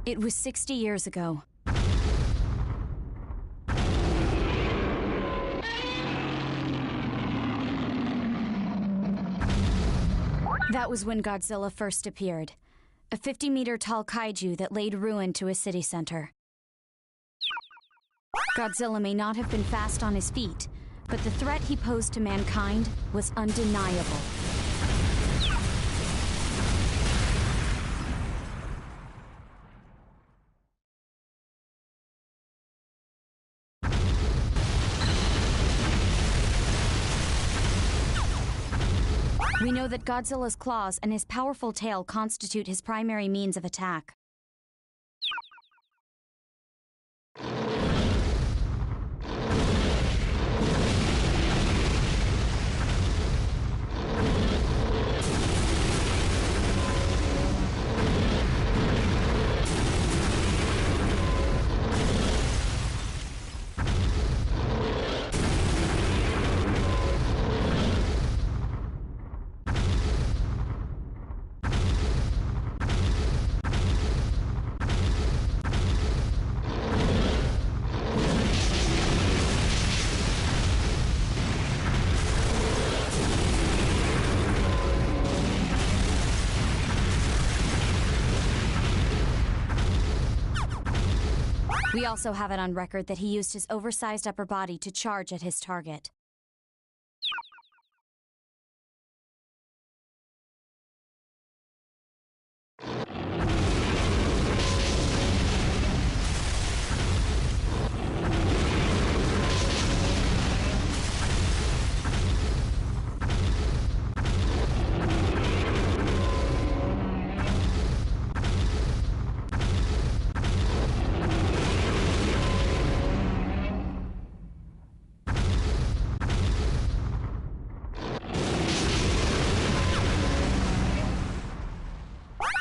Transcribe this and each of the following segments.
It was 60 years ago. That was when Godzilla first appeared. A 50-meter-tall kaiju that laid ruin to a city center. Godzilla may not have been fast on his feet, but the threat he posed to mankind was undeniable. We know that Godzilla's claws and his powerful tail constitute his primary means of attack. We also have it on record that he used his oversized upper body to charge at his target.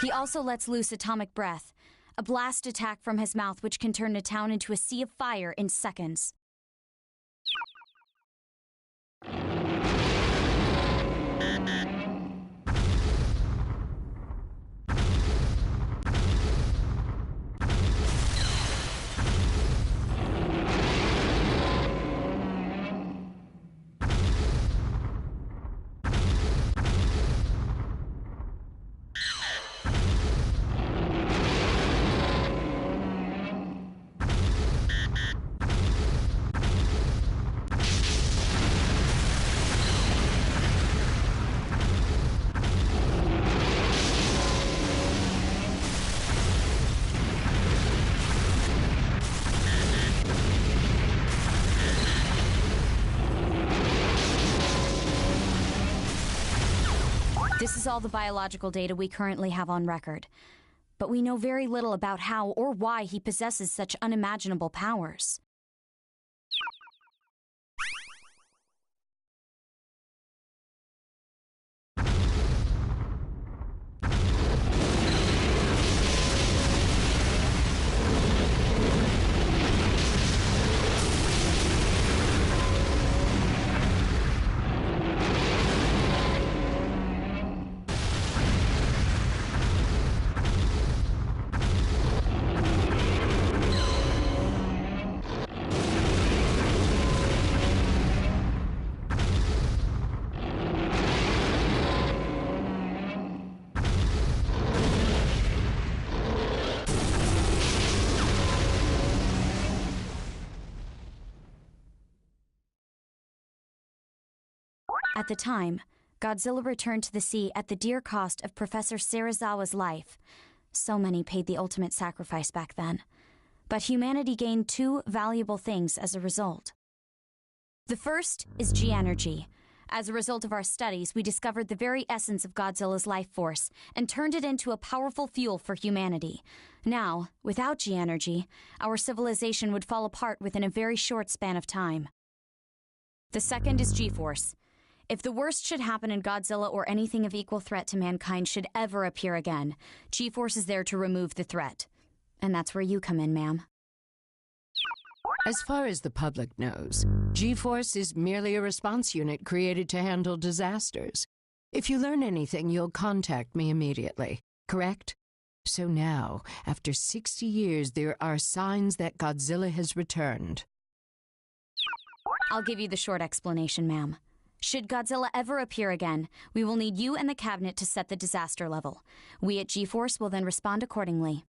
He also lets loose atomic breath, a blast attack from his mouth which can turn a town into a sea of fire in seconds. This is all the biological data we currently have on record. But we know very little about how or why he possesses such unimaginable powers. At the time, Godzilla returned to the sea at the dear cost of Professor Serizawa's life. So many paid the ultimate sacrifice back then. But humanity gained two valuable things as a result. The first is G-energy. As a result of our studies, we discovered the very essence of Godzilla's life force and turned it into a powerful fuel for humanity. Now, without G-energy, our civilization would fall apart within a very short span of time. The second is G-force. If the worst should happen and Godzilla or anything of equal threat to mankind should ever appear again, G-force is there to remove the threat. And that's where you come in, ma'am. As far as the public knows, G-force is merely a response unit created to handle disasters. If you learn anything, you'll contact me immediately, correct? So now, after 60 years, there are signs that Godzilla has returned. I'll give you the short explanation, ma'am. Should Godzilla ever appear again, we will need you and the cabinet to set the disaster level. We at G-Force will then respond accordingly.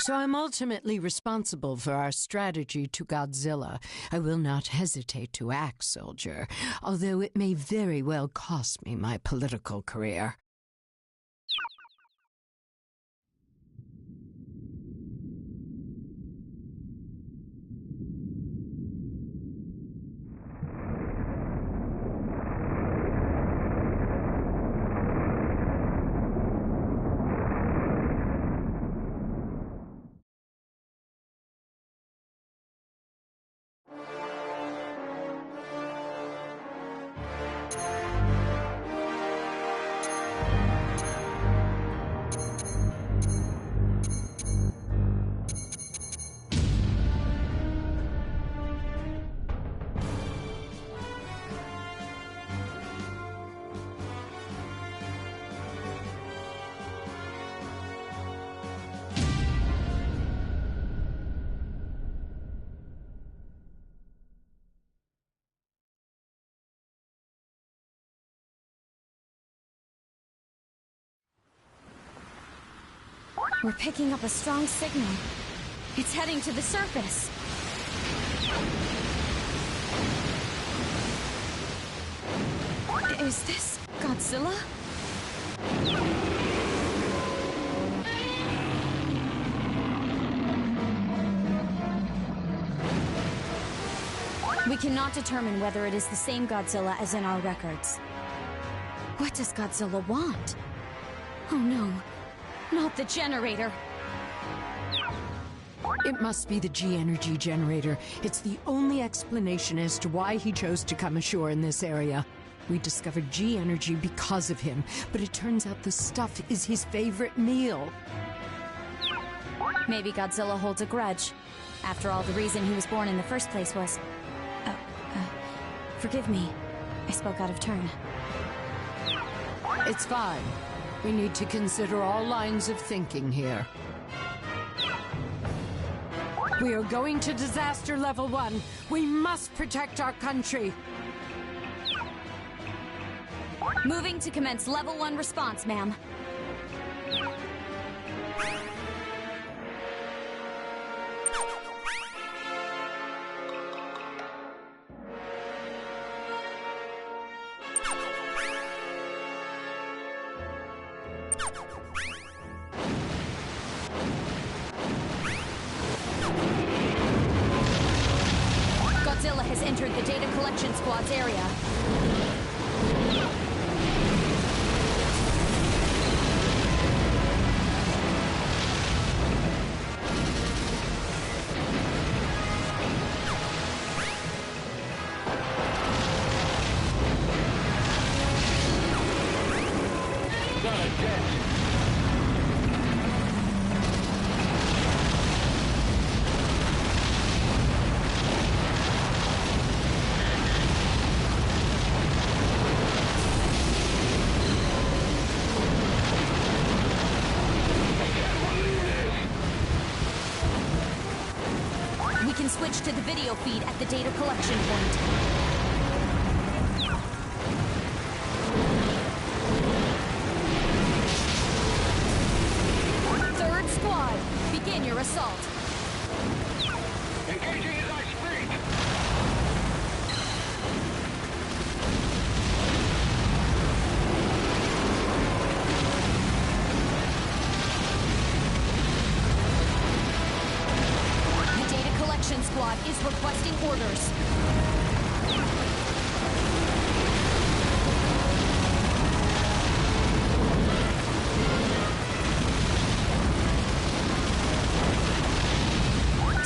So I'm ultimately responsible for our strategy to Godzilla. I will not hesitate to act, soldier, although it may very well cost me my political career. We're picking up a strong signal. It's heading to the surface. Is this Godzilla? We cannot determine whether it is the same Godzilla as in our records. What does Godzilla want? Oh no. Not the generator. It must be the G-energy generator. It's the only explanation as to why he chose to come ashore in this area. We discovered G-energy because of him, but it turns out the stuff is his favorite meal. Maybe Godzilla holds a grudge. After all, the reason he was born in the first place was... forgive me. I spoke out of turn. It's fine. We need to consider all lines of thinking here. We are going to disaster level 1. We must protect our country. Moving to commence level 1 response, ma'am. Godzilla has entered the data collection squad's area. Switch to the video feed at the data collection point. Third squad, begin your assault. Engaging as I speak. Squad is requesting orders.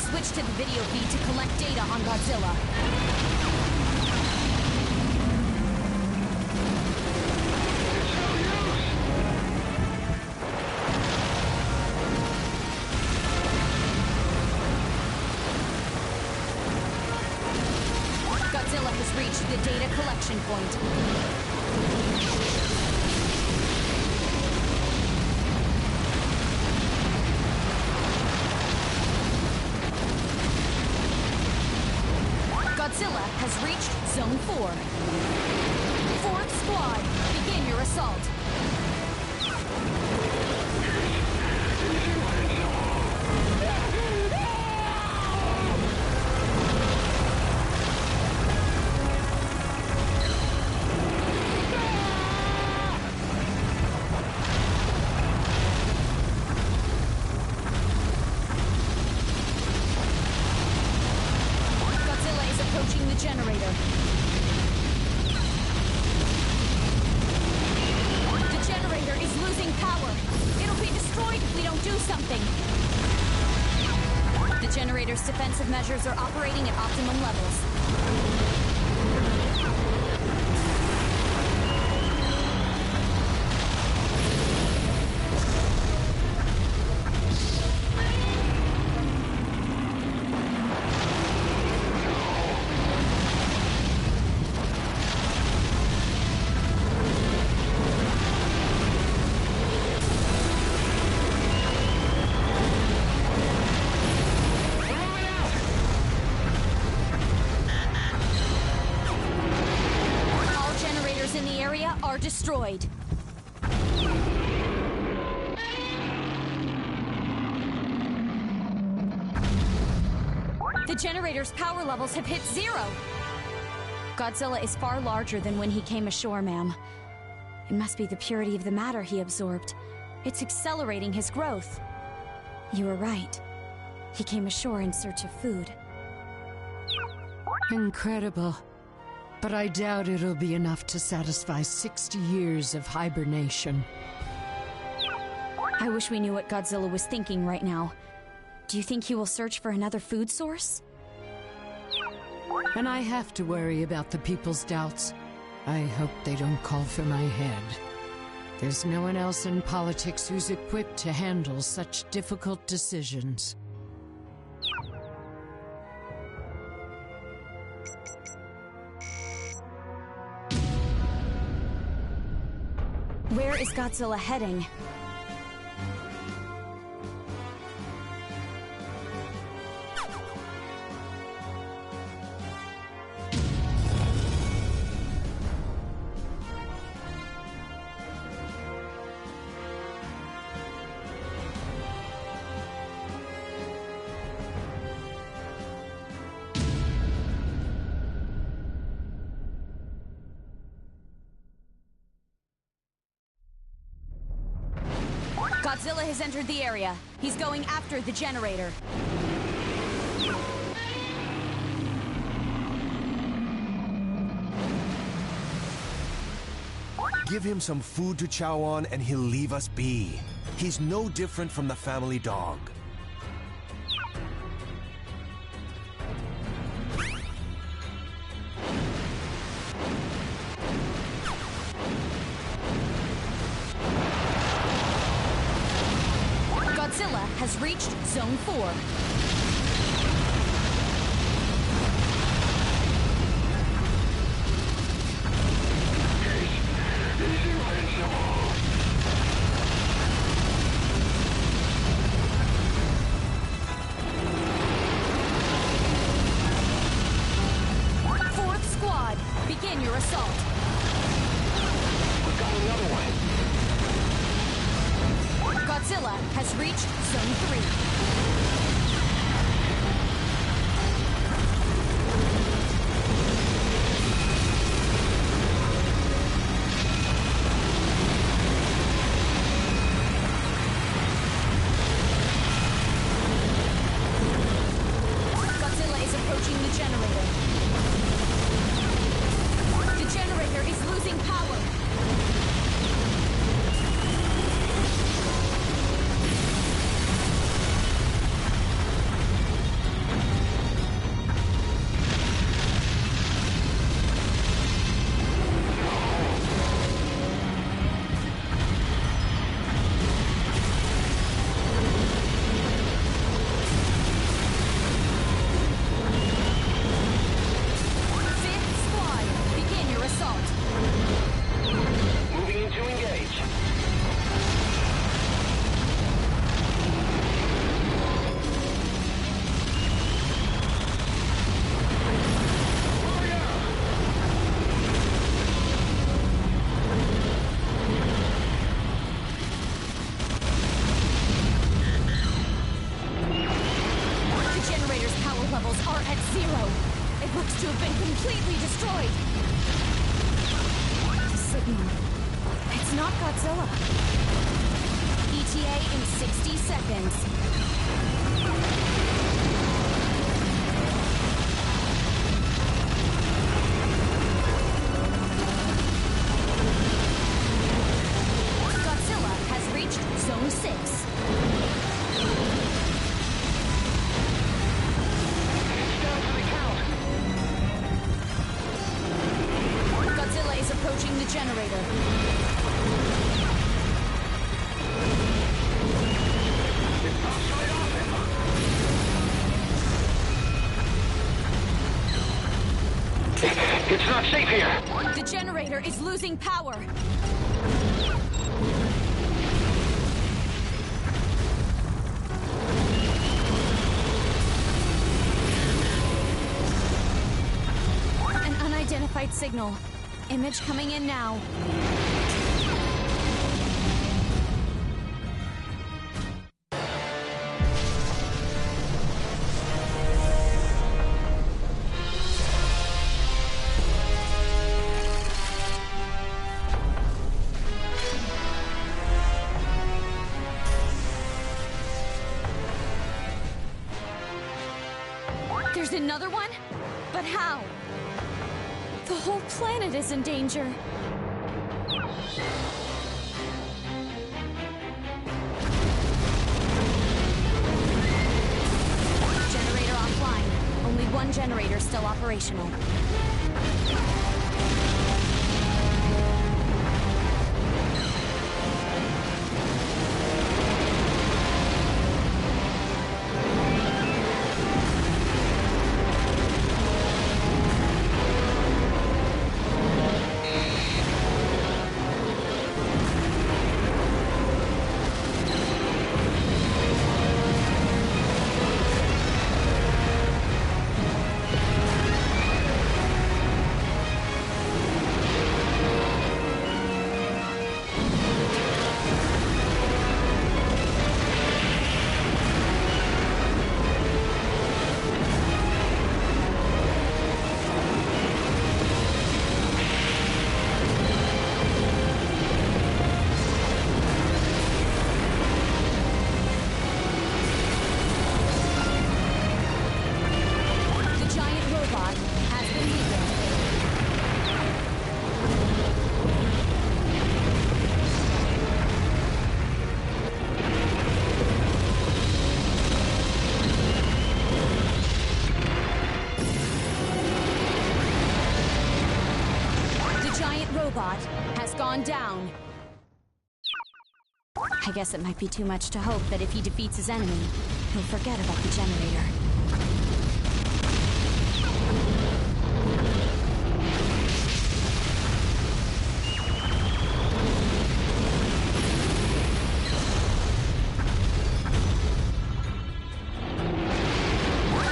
Switch to the video feed to collect data on Godzilla. Godzilla has reached the data collection point. generator's defensive measures are operating at optimum levels. Are destroyed. The generator's power levels have hit 0. Godzilla is far larger than when he came ashore, ma'am. It must be the purity of the matter he absorbed. It's accelerating his growth. You were right. He came ashore in search of food. Incredible. But I doubt it'll be enough to satisfy 60 years of hibernation. I wish we knew what Godzilla was thinking right now. Do you think he will search for another food source? And I have to worry about the people's doubts. I hope they don't call for my head. There's no one else in politics who's equipped to handle such difficult decisions. Where is Godzilla heading? Godzilla has entered the area. He's going after the generator. Give him some food to chow on and he'll leave us be. He's no different from the family dog. Godzilla has reached Zone 4. Fourth squad, begin your assault. We've got another one. Godzilla has reached Zone 3. Godzilla is approaching the generator. The generator is losing power. Moving in to engage. The generator's power levels are at 0. It looks to have been completely destroyed. The signal. It's not Godzilla. ETA in 60 seconds. Godzilla has reached Zone 6. generator is losing power. An unidentified signal. Image coming in now. There's another one? But how? The whole planet is in danger. Generator offline. Only one generator still operational. Has gone down. I guess it might be too much to hope that if he defeats his enemy, he'll forget about the generator.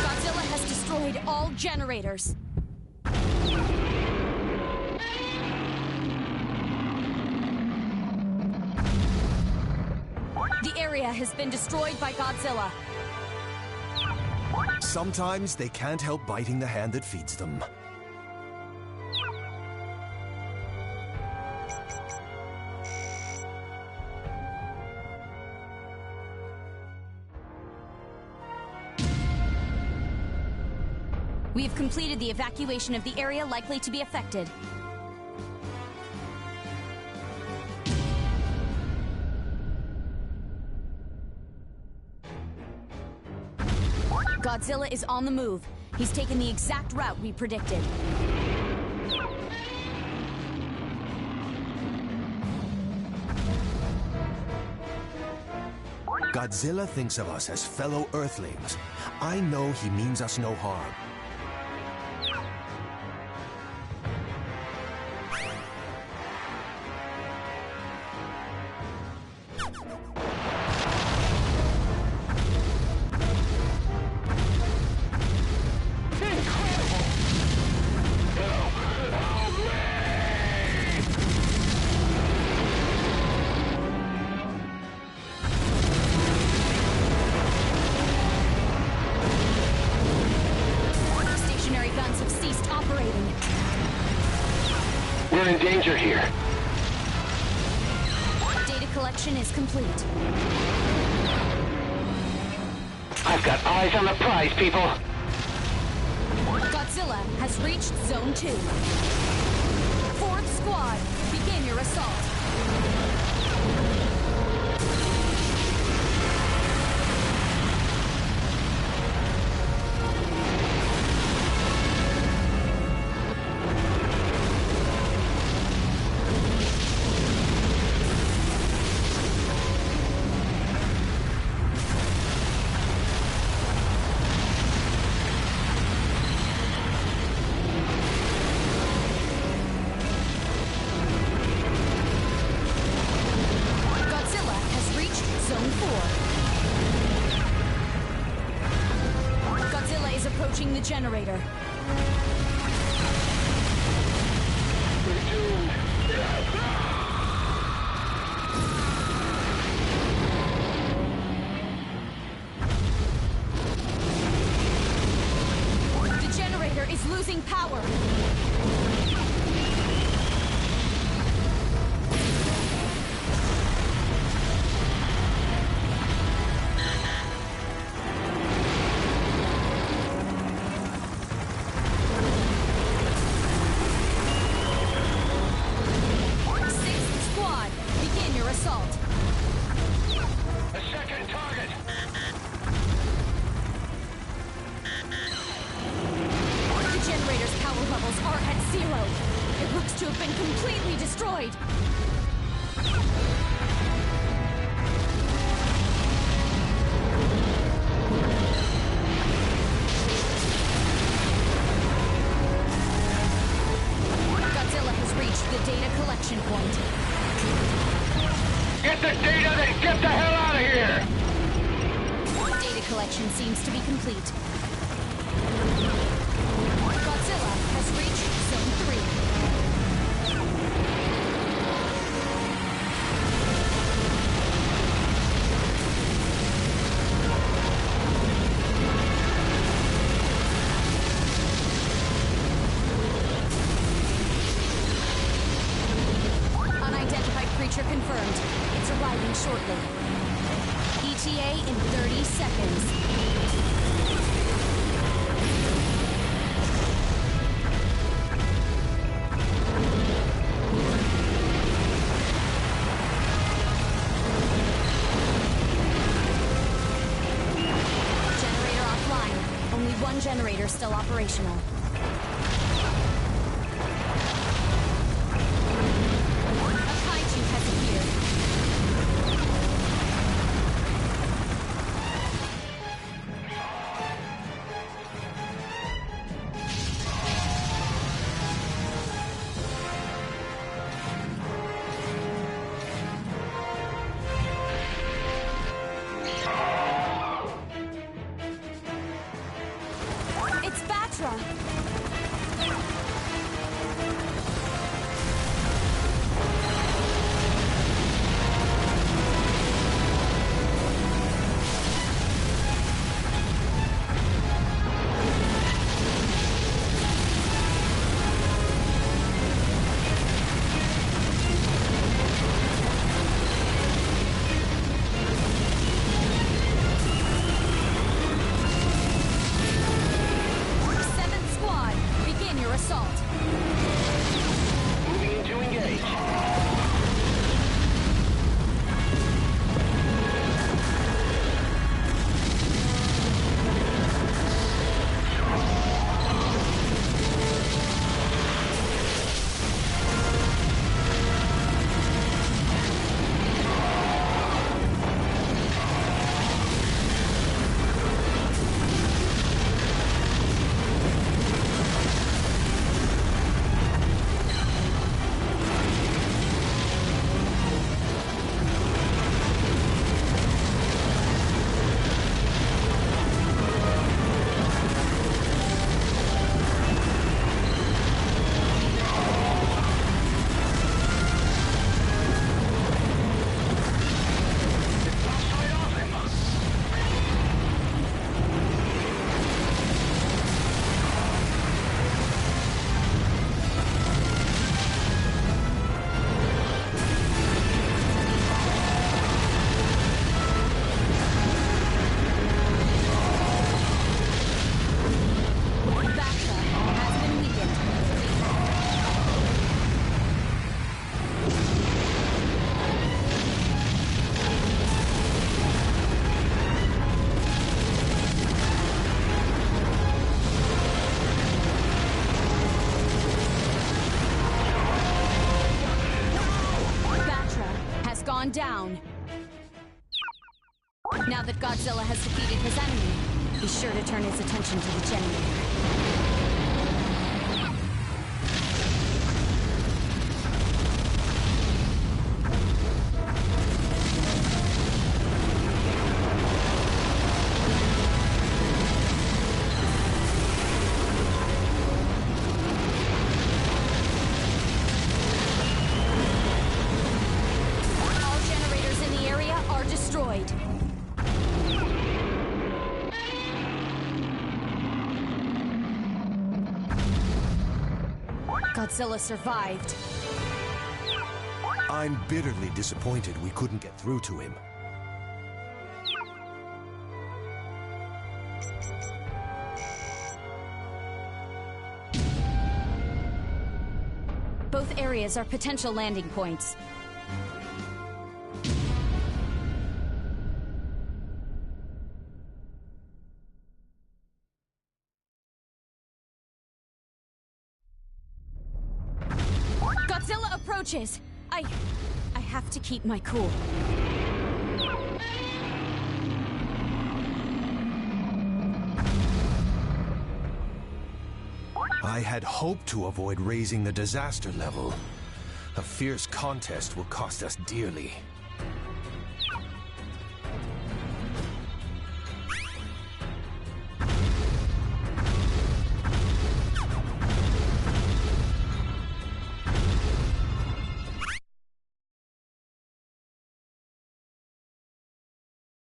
Godzilla has destroyed all generators. The area has been destroyed by Godzilla. Sometimes they can't help biting the hand that feeds them. We have completed the evacuation of the area likely to be affected. Godzilla is on the move. He's taken the exact route we predicted. Godzilla thinks of us as fellow Earthlings. I know he means us no harm. We're in danger here. Data collection is complete. I've got eyes on the prize, people. Godzilla has reached Zone 2. 4th Squad, begin your assault. generator. The generator is losing power. Get the data, then get the hell out of here! Data collection seems to be complete. Godzilla has reached Zone 3. Unidentified creature confirmed. It's arriving shortly. ETA in 30 seconds. Generator offline. Only one generator still operational. A kaiju has appeared. It's Batra! Seventh squad, begin your assault. Moving in to engage. Batra has been weakened. Batra has gone down. Now that Godzilla has defeated his enemy, he's sure to turn his attention to the generator. Godzilla survived. I'm bitterly disappointed we couldn't get through to him. Both areas are potential landing points. Godzilla approaches! I have to keep my cool. I had hoped to avoid raising the disaster level. A fierce contest will cost us dearly.